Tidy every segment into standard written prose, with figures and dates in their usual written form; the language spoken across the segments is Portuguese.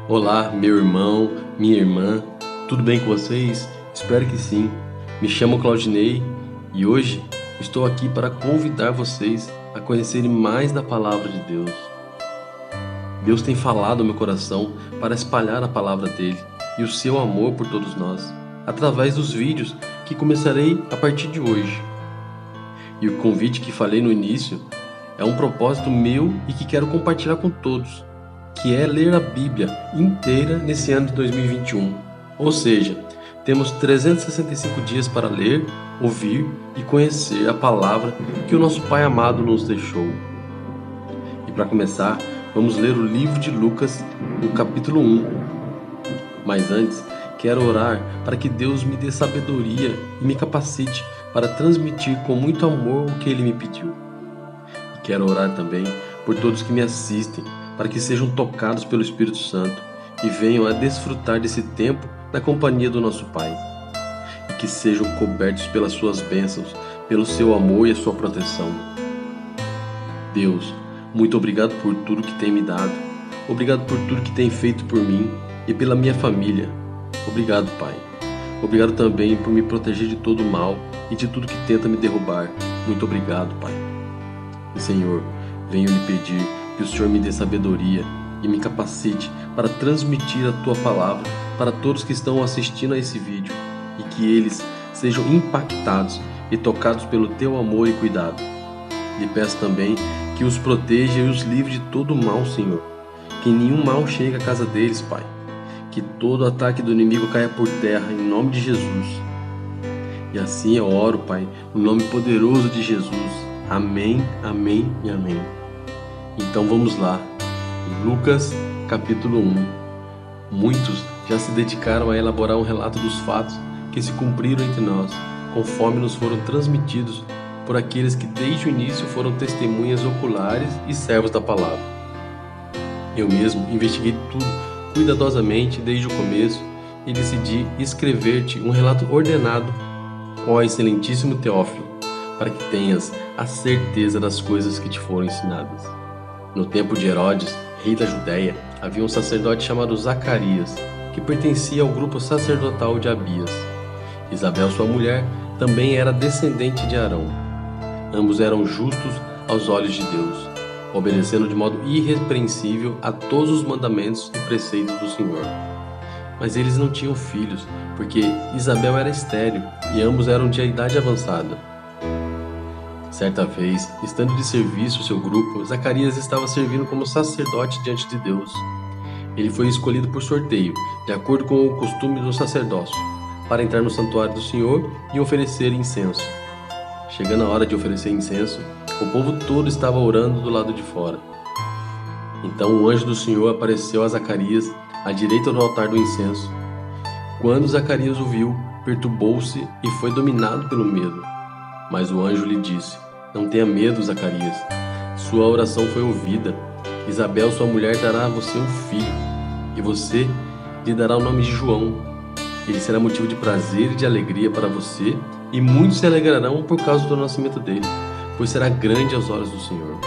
Olá, meu irmão, minha irmã, tudo bem com vocês? Espero que sim. Me chamo Claudinei e hoje estou aqui para convidar vocês a conhecerem mais da Palavra de Deus. Deus tem falado ao meu coração para espalhar a palavra dele e o seu amor por todos nós, através dos vídeos que começarei a partir de hoje. E o convite que falei no início é um propósito meu e que quero compartilhar com todos, que é ler a Bíblia inteira nesse ano de 2021. Ou seja, temos 365 dias para ler, ouvir e conhecer a palavra que o nosso Pai amado nos deixou. E para começar, vamos ler o livro de Lucas, no capítulo 1. Mas antes, quero orar para que Deus me dê sabedoria e me capacite para transmitir com muito amor o que Ele me pediu. E quero orar também por todos que me assistem, para que sejam tocados pelo Espírito Santo e venham a desfrutar desse tempo na companhia do nosso Pai. E que sejam cobertos pelas suas bênçãos, pelo seu amor e a sua proteção. Deus, muito obrigado por tudo que tem me dado. Obrigado por tudo que tem feito por mim e pela minha família. Obrigado, Pai. Obrigado também por me proteger de todo o mal e de tudo que tenta me derrubar. Muito obrigado, Pai. E Senhor, venho lhe pedir que o Senhor me dê sabedoria e me capacite para transmitir a Tua palavra para todos que estão assistindo a esse vídeo e que eles sejam impactados e tocados pelo Teu amor e cuidado. Lhe peço também que os proteja e os livre de todo mal, Senhor. Que nenhum mal chegue à casa deles, Pai. Que todo ataque do inimigo caia por terra, em nome de Jesus. E assim eu oro, Pai, no nome poderoso de Jesus. Amém, amém e amém. Então vamos lá, Lucas capítulo 1. Muitos já se dedicaram a elaborar um relato dos fatos que se cumpriram entre nós, conforme nos foram transmitidos por aqueles que desde o início foram testemunhas oculares e servos da palavra. Eu mesmo investiguei tudo cuidadosamente desde o começo e decidi escrever-te um relato ordenado, ó excelentíssimo Teófilo, para que tenhas a certeza das coisas que te foram ensinadas. No tempo de Herodes, rei da Judéia, havia um sacerdote chamado Zacarias, que pertencia ao grupo sacerdotal de Abias. Isabel, sua mulher, também era descendente de Arão. Ambos eram justos aos olhos de Deus, obedecendo de modo irrepreensível a todos os mandamentos e preceitos do Senhor. Mas eles não tinham filhos, porque Isabel era estéril e ambos eram de idade avançada. Certa vez, estando de serviço seu grupo, Zacarias estava servindo como sacerdote diante de Deus. Ele foi escolhido por sorteio, de acordo com o costume do sacerdócio, para entrar no santuário do Senhor e oferecer incenso. Chegando a hora de oferecer incenso, o povo todo estava orando do lado de fora. Então o anjo do Senhor apareceu a Zacarias, à direita do altar do incenso. Quando Zacarias o viu, perturbou-se e foi dominado pelo medo. Mas o anjo lhe disse: não tenha medo, Zacarias. Sua oração foi ouvida. Isabel, sua mulher, dará a você um filho, e você lhe dará o nome de João. Ele será motivo de prazer e de alegria para você, e muitos se alegrarão por causa do nascimento dele, pois será grande aos olhos do Senhor.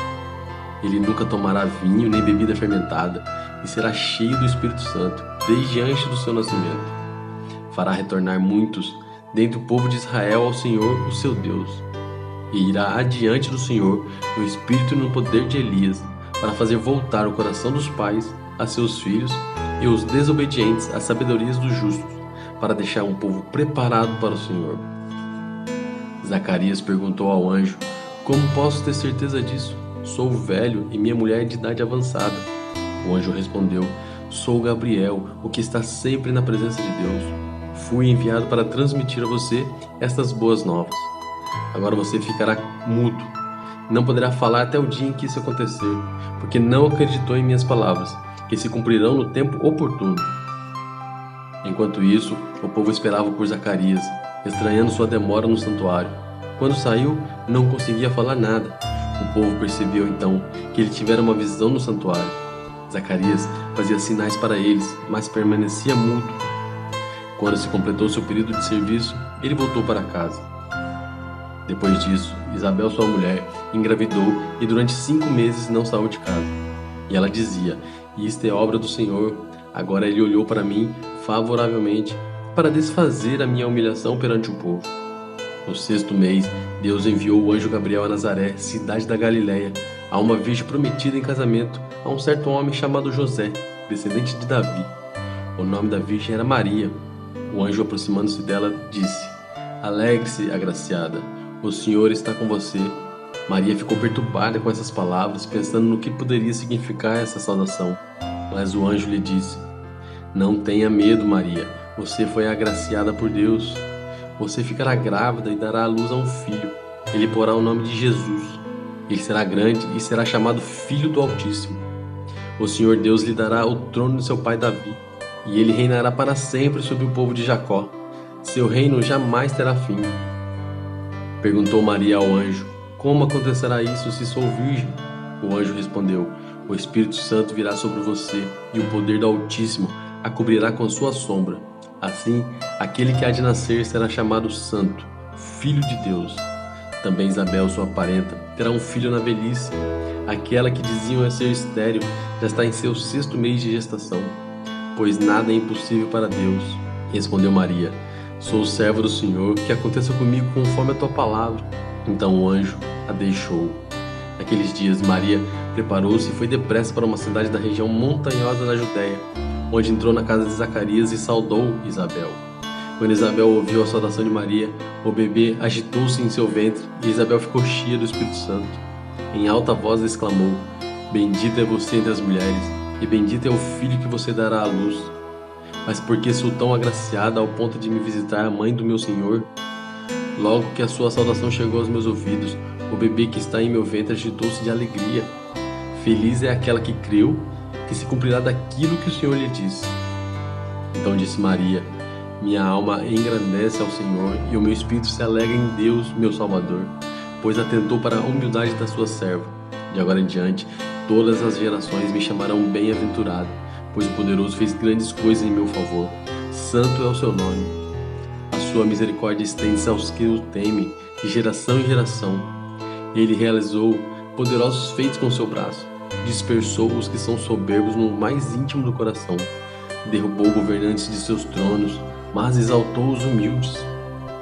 Ele nunca tomará vinho nem bebida fermentada, e será cheio do Espírito Santo, desde antes do seu nascimento. Fará retornar muitos dentre o povo de Israel ao Senhor, o seu Deus, e irá adiante do Senhor no espírito e no poder de Elias, para fazer voltar o coração dos pais a seus filhos e os desobedientes às sabedorias dos justos, para deixar um povo preparado para o Senhor. Zacarias perguntou ao anjo: como posso ter certeza disso? Sou velho e minha mulher é de idade avançada. O anjo respondeu: sou Gabriel, o que está sempre na presença de Deus. Fui enviado para transmitir a você estas boas novas. Agora você ficará mudo. Não poderá falar até o dia em que isso acontecer, porque não acreditou em minhas palavras, que se cumprirão no tempo oportuno. Enquanto isso, o povo esperava por Zacarias, estranhando sua demora no santuário. Quando saiu, não conseguia falar nada. O povo percebeu então que ele tivera uma visão no santuário. Zacarias fazia sinais para eles, mas permanecia mudo. Quando se completou seu período de serviço, ele voltou para casa. Depois disso, Isabel, sua mulher, engravidou e durante 5 meses não saiu de casa. E ela dizia: isto é obra do Senhor, Agora ele olhou para mim favoravelmente para desfazer a minha humilhação perante o povo. No 6º mês, Deus enviou o anjo Gabriel a Nazaré, cidade da Galiléia, a uma virgem prometida em casamento a um certo homem chamado José, descendente de Davi. O nome da virgem era Maria. O anjo, aproximando-se dela, disse: Alegre-se, agraciada, o Senhor está com você. Maria ficou perturbada com essas palavras, pensando no que poderia significar essa saudação. Mas o anjo lhe disse: Não tenha medo, Maria, você foi agraciada por Deus. Você ficará grávida e dará à luz a um filho. Ele porá o nome de Jesus. Ele será grande e será chamado Filho do Altíssimo. O Senhor Deus lhe dará o trono de seu pai Davi, e ele reinará para sempre sobre o povo de Jacó. Seu reino jamais terá fim. Perguntou Maria ao anjo: Como acontecerá isso se sou virgem? O anjo respondeu: O Espírito Santo virá sobre você, e o poder do Altíssimo a cobrirá com sua sombra. Assim, aquele que há de nascer será chamado Santo, Filho de Deus. Também Isabel, sua parenta, terá um filho na velhice. Aquela que diziam ser estéril já está em seu 6º mês de gestação, pois nada é impossível para Deus. Respondeu Maria: Sou serva do Senhor, que aconteça comigo conforme a tua palavra. Então o anjo a deixou. Naqueles dias, Maria preparou-se e foi depressa para uma cidade da região montanhosa da Judéia, onde entrou na casa de Zacarias e saudou Isabel. Quando Isabel ouviu a saudação de Maria, o bebê agitou-se em seu ventre e Isabel ficou cheia do Espírito Santo. Em alta voz exclamou: Bendita é você entre as mulheres, e bendito é o filho que você dará à luz. Mas por que sou tão agraciada ao ponto de me visitar a mãe do meu Senhor? Logo que a sua saudação chegou aos meus ouvidos, o bebê que está em meu ventre agitou-se de alegria. Feliz é aquela que creu, que se cumprirá daquilo que o Senhor lhe disse. Então disse Maria: Minha alma engrandece ao Senhor, e o meu espírito se alegra em Deus, meu Salvador, pois atentou para a humildade da sua serva. De agora em diante, todas as gerações me chamarão bem-aventurada, pois o Poderoso fez grandes coisas em meu favor. Santo é o seu nome. A sua misericórdia estende-se aos que o temem, de geração em geração. Ele realizou poderosos feitos com seu braço. Dispersou os que são soberbos no mais íntimo do coração. Derrubou governantes de seus tronos, mas exaltou os humildes.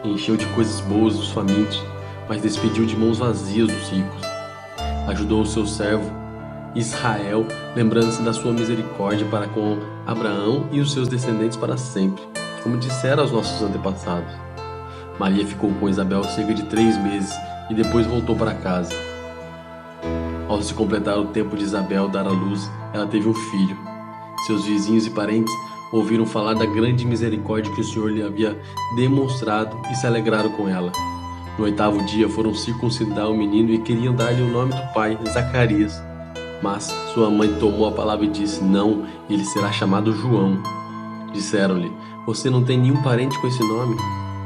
Encheu de coisas boas os famintos, mas despediu de mãos vazias os ricos. Ajudou o seu servo Israel, lembrando-se da sua misericórdia para com Abraão e os seus descendentes para sempre, como dissera aos nossos antepassados. Maria ficou com Isabel cerca de 3 meses e depois voltou para casa. Ao se completar o tempo de Isabel dar à luz, ela teve um filho. Seus vizinhos e parentes ouviram falar da grande misericórdia que o Senhor lhe havia demonstrado e se alegraram com ela. No 8º dia foram circuncidar o menino e queriam dar-lhe o nome do pai, Zacarias. Mas sua mãe tomou a palavra e disse: Não, ele será chamado João. Disseram-lhe: Você não tem nenhum parente com esse nome?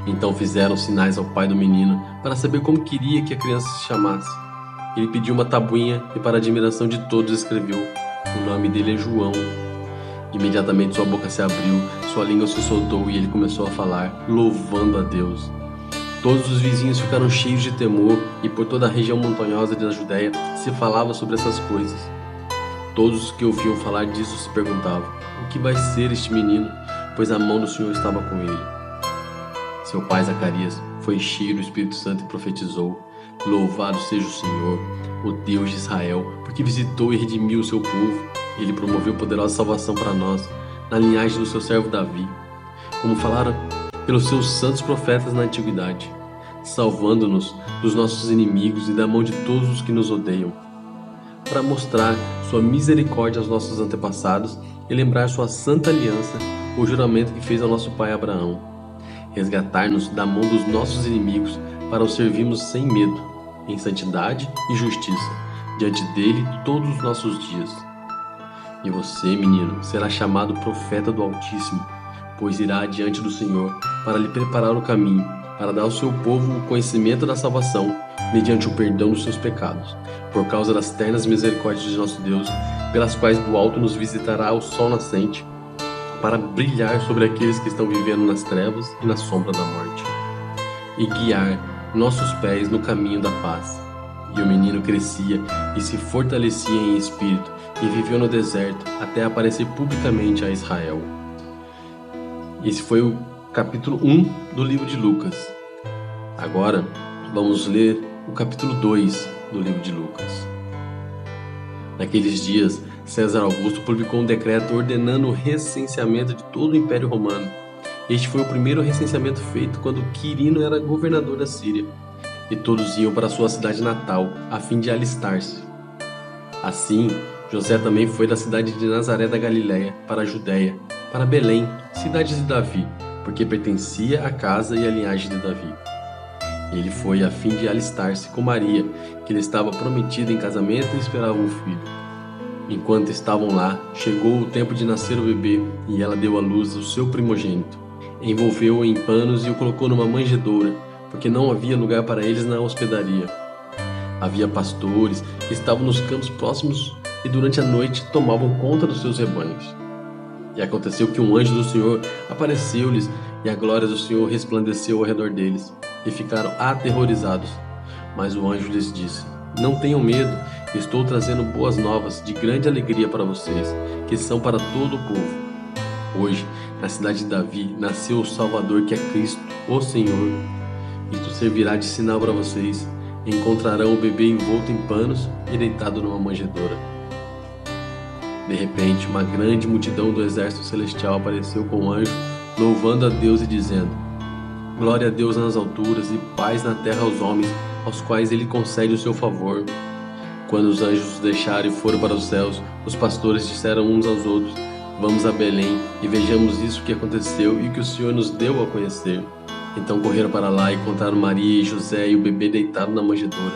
Então fizeram sinais ao pai do menino para saber como queria que a criança se chamasse. Ele pediu uma tabuinha e, para a admiração de todos, escreveu: O nome dele é João. Imediatamente sua boca se abriu, sua língua se soltou e ele começou a falar, louvando a Deus. Todos os vizinhos ficaram cheios de temor e por toda a região montanhosa da Judéia se falava sobre essas coisas. Todos os que ouviam falar disso se perguntavam: O que vai ser este menino? Pois a mão do Senhor estava com ele. Seu pai Zacarias foi cheio do Espírito Santo e profetizou: Louvado seja o Senhor, o Deus de Israel, porque visitou e redimiu o seu povo. Ele promoveu poderosa salvação para nós, na linhagem do seu servo Davi, como falaram pelos seus santos profetas na antiguidade, salvando-nos dos nossos inimigos e da mão de todos os que nos odeiam, para mostrar sua misericórdia aos nossos antepassados e lembrar sua santa aliança, o juramento que fez ao nosso pai Abraão, resgatar-nos da mão dos nossos inimigos para o servirmos sem medo, em santidade e justiça, diante dele todos os nossos dias. E você, menino, será chamado profeta do Altíssimo, pois irá adiante do Senhor para lhe preparar o caminho, para dar ao seu povo o conhecimento da salvação, mediante o perdão dos seus pecados, por causa das ternas misericórdias de nosso Deus, pelas quais do alto nos visitará o sol nascente, para brilhar sobre aqueles que estão vivendo nas trevas e na sombra da morte, e guiar nossos pés no caminho da paz. E o menino crescia e se fortalecia em espírito, e viveu no deserto até aparecer publicamente a Israel. Esse foi o capítulo 1 do livro de Lucas. Agora vamos ler o capítulo 2 do livro de Lucas. Naqueles dias, César Augusto publicou um decreto ordenando o recenseamento de todo o Império Romano. Este foi o primeiro recenseamento feito quando Quirino era governador da Síria, e todos iam para sua cidade natal, a fim de alistar-se. Assim, José também foi da cidade de Nazaré da Galiléia para a Judéia, para Belém, cidade de Davi, porque pertencia à casa e à linhagem de Davi. Ele foi a fim de alistar-se com Maria, que lhe estava prometida em casamento e esperava um filho. Enquanto estavam lá, chegou o tempo de nascer o bebê, e ela deu à luz o seu primogênito. Envolveu-o em panos e o colocou numa manjedoura, porque não havia lugar para eles na hospedaria. Havia pastores que estavam nos campos próximos e durante a noite tomavam conta dos seus rebanhos. E aconteceu que um anjo do Senhor apareceu-lhes, e a glória do Senhor resplandeceu ao redor deles, e ficaram aterrorizados. Mas o anjo lhes disse: Não tenham medo, estou trazendo boas novas de grande alegria para vocês, que são para todo o povo. Hoje, na cidade de Davi, nasceu o Salvador, que é Cristo, o Senhor. Isto servirá de sinal para vocês: encontrarão o bebê envolto em panos e deitado numa manjedoura. De repente, uma grande multidão do exército celestial apareceu com o anjo, louvando a Deus e dizendo: Glória a Deus nas alturas e paz na terra aos homens, aos quais ele concede o seu favor. Quando os anjos os deixaram e foram para os céus, os pastores disseram uns aos outros: Vamos a Belém e vejamos isso que aconteceu e que o Senhor nos deu a conhecer. Então correram para lá e contaram Maria e José e o bebê deitado na manjedoura.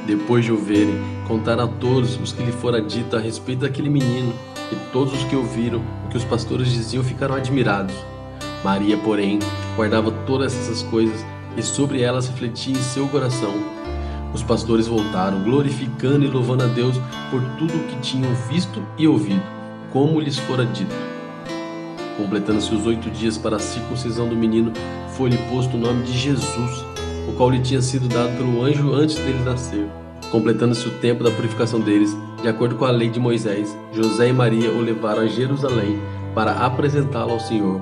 Depois de o verem, contaram a todos os que lhe fora dito a respeito daquele menino, e todos os que ouviram o que os pastores diziam ficaram admirados. Maria, porém, guardava todas essas coisas e sobre elas refletia em seu coração. Os pastores voltaram, glorificando e louvando a Deus por tudo o que tinham visto e ouvido, como lhes fora dito. Completando-se os 8 dias para a circuncisão do menino, foi-lhe posto o nome de Jesus, o qual lhe tinha sido dado pelo anjo antes dele nascer. Completando-se o tempo da purificação deles, de acordo com a lei de Moisés, José e Maria o levaram a Jerusalém para apresentá-lo ao Senhor.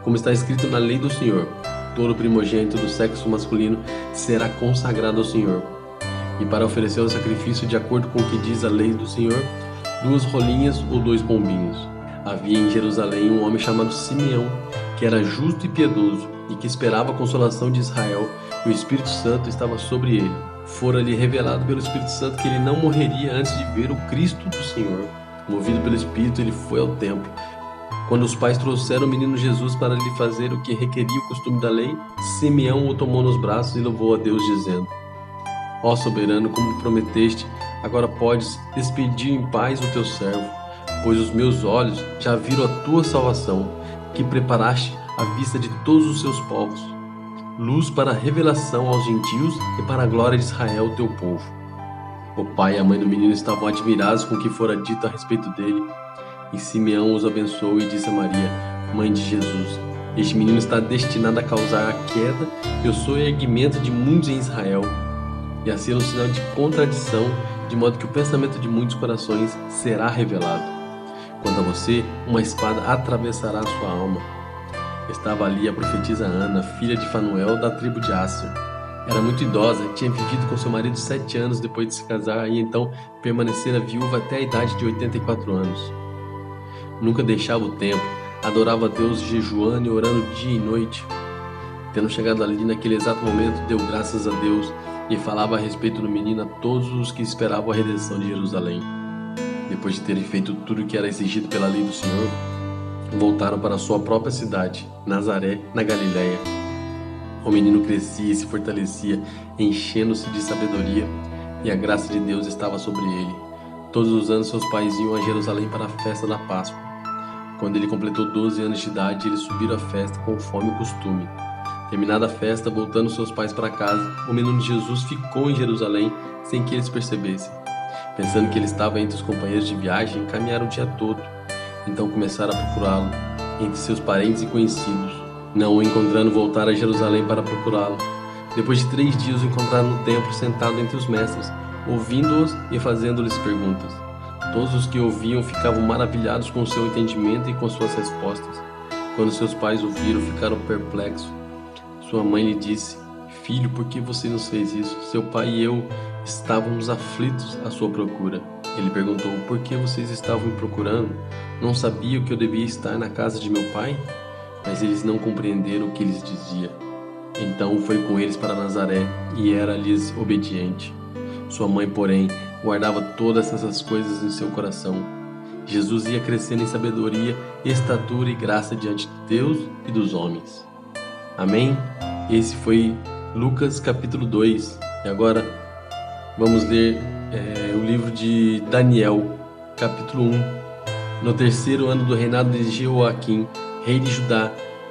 Como está escrito na lei do Senhor, todo primogênito do sexo masculino será consagrado ao Senhor. E para oferecer o sacrifício de acordo com o que diz a lei do Senhor, 2 rolinhas ou 2 pombinhos. Havia em Jerusalém um homem chamado Simeão, que era justo e piedoso, e que esperava a consolação de Israel, e o Espírito Santo estava sobre ele. Fora-lhe revelado pelo Espírito Santo que ele não morreria antes de ver o Cristo do Senhor. Movido pelo Espírito, ele foi ao templo. Quando os pais trouxeram o menino Jesus para lhe fazer o que requeria o costume da lei, Simeão o tomou nos braços e louvou a Deus, dizendo: Ó soberano, como prometeste, agora podes despedir em paz o teu servo, pois os meus olhos já viram a tua salvação, que preparaste à vista de todos os seus povos, luz para a revelação aos gentios e para a glória de Israel, teu povo. O pai e a mãe do menino estavam admirados com o que fora dito a respeito dele. E Simeão os abençoou e disse a Maria, mãe de Jesus: Este menino está destinado a causar a queda e o soerguimento de muitos em Israel, e a ser um sinal de contradição, de modo que o pensamento de muitos corações será revelado. Quanto a você, uma espada atravessará a sua alma. Estava ali a profetisa Ana, filha de Fanuel, da tribo de Asser. Era muito idosa, tinha vivido com seu marido 7 anos depois de se casar e então permanecera viúva até a idade de 84 anos. Nunca deixava o templo, adorava a Deus jejuando e orando dia e noite. Tendo chegado ali naquele exato momento, deu graças a Deus e falava a respeito do menino a todos os que esperavam a redenção de Jerusalém. Depois de terem feito tudo o que era exigido pela lei do Senhor, voltaram para sua própria cidade, Nazaré, na Galiléia. O menino crescia e se fortalecia, enchendo-se de sabedoria, e a graça de Deus estava sobre ele. Todos os anos seus pais iam a Jerusalém para a festa da Páscoa. Quando ele completou 12 anos de idade, eles subiram à festa conforme o costume. Terminada a festa, voltando seus pais para casa, o menino Jesus ficou em Jerusalém sem que eles percebessem. Pensando que ele estava entre os companheiros de viagem, caminharam o dia todo. Então começaram a procurá-lo entre seus parentes e conhecidos. Não o encontrando, voltaram a Jerusalém para procurá-lo. Depois de 3 dias o encontraram no templo, sentado entre os mestres, ouvindo-os e fazendo-lhes perguntas. Todos os que ouviam ficavam maravilhados com o seu entendimento e com suas respostas. Quando seus pais o viram, ficaram perplexos. Sua mãe lhe disse: Filho, por que você nos fez isso? Seu pai e eu estávamos aflitos à sua procura. Ele perguntou: Por que vocês estavam me procurando? Não sabiam que eu devia estar na casa de meu pai? Mas eles não compreenderam o que lhes dizia. Então foi com eles para Nazaré e era-lhes obediente. Sua mãe, porém, guardava todas essas coisas em seu coração. Jesus ia crescendo em sabedoria, estatura e graça diante de Deus e dos homens. Amém? Esse foi Lucas capítulo 2. E agora vamos ler o livro de Daniel, capítulo 1. No terceiro ano do reinado de Jeoaquim, rei de Judá,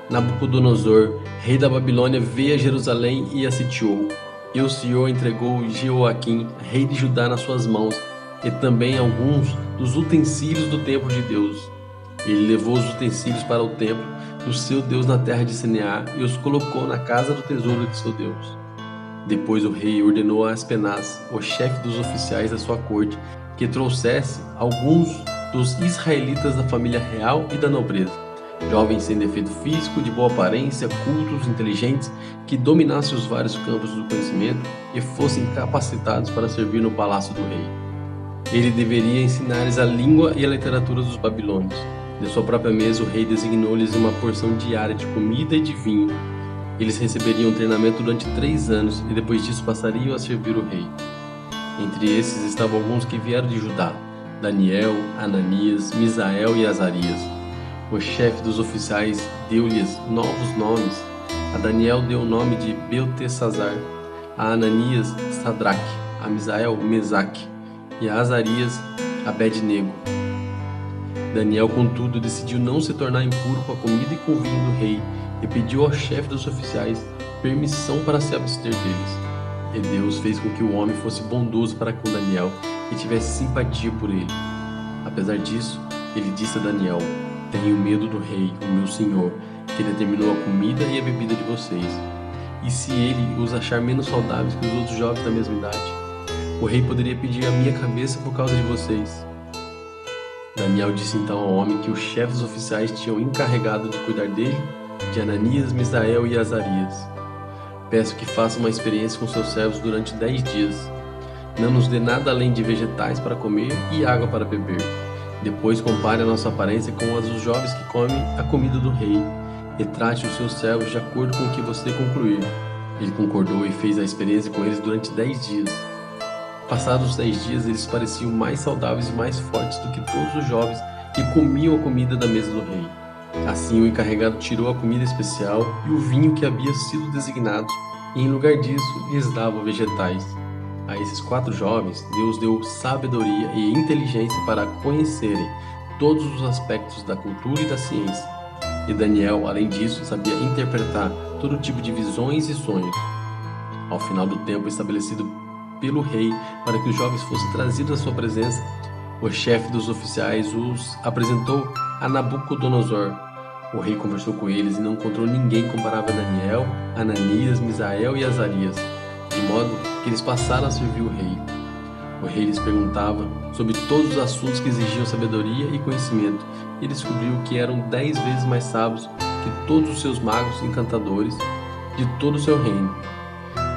Nabucodonosor, rei da Babilônia, veio a Jerusalém e a sitiou. E o Senhor entregou Jeoaquim, rei de Judá, nas suas mãos, e também alguns dos utensílios do templo de Deus. Ele levou os utensílios para o templo do seu Deus na terra de Sinear e os colocou na casa do tesouro de seu Deus. Depois o rei ordenou a Aspenaz, o chefe dos oficiais da sua corte, que trouxesse alguns dos israelitas da família real e da nobreza, jovens sem defeito físico, de boa aparência, cultos, inteligentes, que dominassem os vários campos do conhecimento e fossem capacitados para servir no palácio do rei. Ele deveria ensinar-lhes a língua e a literatura dos babilônios. De sua própria mesa, o rei designou-lhes uma porção diária de comida e de vinho. Eles receberiam treinamento durante 3 anos e depois disso passariam a servir o rei. Entre esses estavam alguns que vieram de Judá: Daniel, Ananias, Misael e Azarias. O chefe dos oficiais deu-lhes novos nomes. A Daniel deu o nome de Beltesazar, a Ananias, Sadraque, a Misael, Mesaque, e a Azarias, Abed-nego. Daniel, contudo, decidiu não se tornar impuro com a comida e com o vinho do rei e pediu ao chefe dos oficiais permissão para se abster deles. E Deus fez com que o homem fosse bondoso para com Daniel e tivesse simpatia por ele. Apesar disso, ele disse a Daniel: Tenho medo do rei, o meu senhor, que determinou a comida e a bebida de vocês. E se ele os achar menos saudáveis que os outros jovens da mesma idade? O rei poderia pedir a minha cabeça por causa de vocês. Daniel disse então ao homem que os chefes oficiais tinham encarregado de cuidar dele, de Ananias, Misael e Azarias: Peço que faça uma experiência com seus servos durante 10 dias. Não nos dê nada além de vegetais para comer e água para beber. Depois compare a nossa aparência com as dos jovens que comem a comida do rei e trate os seus servos de acordo com o que você concluir. Ele concordou e fez a experiência com eles durante 10 dias. Passados os 10 dias, eles pareciam mais saudáveis e mais fortes do que todos os jovens que comiam a comida da mesa do rei. Assim, o encarregado tirou a comida especial e o vinho que havia sido designado, e em lugar disso, lhes dava vegetais. A esses 4 jovens, Deus deu sabedoria e inteligência para conhecerem todos os aspectos da cultura e da ciência. E Daniel, além disso, sabia interpretar todo tipo de visões e sonhos. Ao final do tempo estabelecido pelo rei para que os jovens fossem trazidos à sua presença, o chefe dos oficiais os apresentou a Nabucodonosor. O rei conversou com eles e não encontrou ninguém comparável a Daniel, Ananias, Misael e Azarias, de modo que eles passaram a servir o rei. O rei lhes perguntava sobre todos os assuntos que exigiam sabedoria e conhecimento, e ele descobriu que eram 10 vezes mais sábios que todos os seus magos encantadores de todo o seu reino.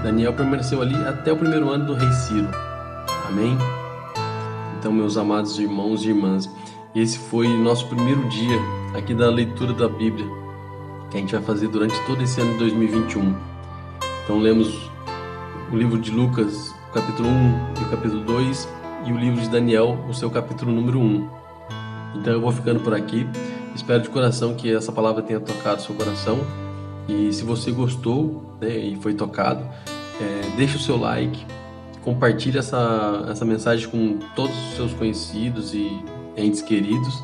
Daniel permaneceu ali até o 1º ano do rei Ciro. Amém? Então, meus amados irmãos e irmãs, esse foi nosso primeiro dia aqui da leitura da Bíblia, que a gente vai fazer durante todo esse ano de 2021. Então, lemos o livro de Lucas, o capítulo 1 e o capítulo 2, e o livro de Daniel, o seu capítulo número 1. Então, eu vou ficando por aqui. Espero de coração que essa palavra tenha tocado seu coração. E se você gostou, né, e foi tocado, deixe o seu like, compartilhe essa mensagem com todos os seus conhecidos e entes queridos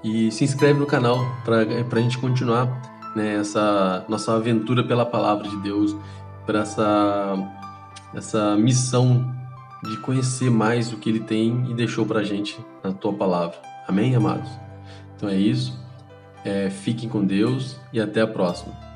e se inscreve no canal para a gente continuar, né, essa nossa aventura pela palavra de Deus, para essa missão de conhecer mais o que Ele tem e deixou para a gente na Tua palavra. Amém, amados? Então é isso. Fiquem com Deus e até a próxima.